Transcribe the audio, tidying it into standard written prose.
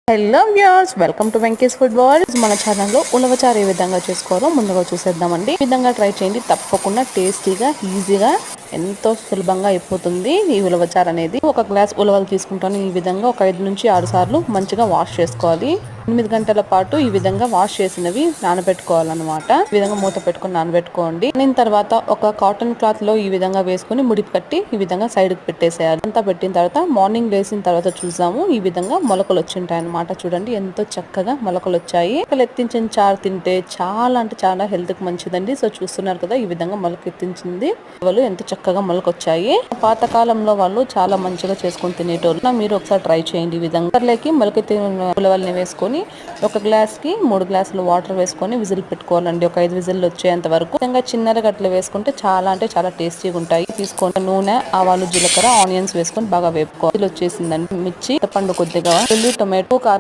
Hello viewers, welcome to Venky's food world. మన ఛానల్లో ఉలవచారు ఏ విధంగా చేసుకోవాలో ముందుగా చూసేద్దామండి. ఈ విధంగా ట్రై చేయండి, తప్పకుండా టేస్టీగా ఈజీగా ఎంతో సులభంగా అయిపోతుంది ఈ ఉలవచారు అనేది. ఒక గ్లాస్ ఉలవలు తీసుకుంటాను. ఈ విధంగా ఒక 5 నుంచి 6 సార్లు మంచిగా వాష్ చేసుకోవాలి. 8 గంటల పాటు ఈ విధంగా వాష్ చేసినవి నానబెట్టుకోవాలన్నమాట. ఈ విధంగా మూత పెట్టుకొని నానబెట్టుకోండి. దీని తర్వాత ఒక కాటన్ క్లాత్ లో ఈ విధంగా వేసుకుని ముడిపు కట్టి ఈ విధంగా సైడ్ కి పెట్టేసేయాలి. అంతా పెట్టిన తర్వాత మార్నింగ్ లేసిన తర్వాత చూసాము, ఈ విధంగా మొలకలు వచ్చింటాయి అన్నమాట. చూడండి ఎంతో చక్కగా మొలకలు వచ్చాయి. ఎత్తించిన చారు తింటే చాలా అంటే చాలా హెల్త్ కి మంచిదండి. సో చూస్తున్నారు కదా, ఈ విధంగా మొలకెత్తించింది వాళ్ళు ఎంత చక్కగా మొలకొచ్చాయి. పాత కాలంలో వాళ్ళు చాలా మంచిగా చేసుకుని తినేటోళ్ళు. మీరు ఒకసారి ట్రై చేయండి. ఈ విధంగా కుక్కర్లోకి మొలకెత్తిన ఉలవల్ని వేసుకొని ఒక గ్లాస్ కి 3 గ్లాసులు వాటర్ వేసుకొని విజిల్ పెట్టుకోవాలండి. ఒక 5 విజిల్ వచ్చేంత వరకు. విధంగా చిన్నగా గట్ల వేసుకుంటే చాలా అంటే చాలా టేస్టీగా ఉంటాయి. తీసుకొని నూనె, ఆవాలు, జీలకర్ర, ఆనియన్స్ వేసుకొని బాగా వేపుకోవాలి. వచ్చేసిందండి. మిర్చి, పండు కొద్దిగా, టొమాటో, కారం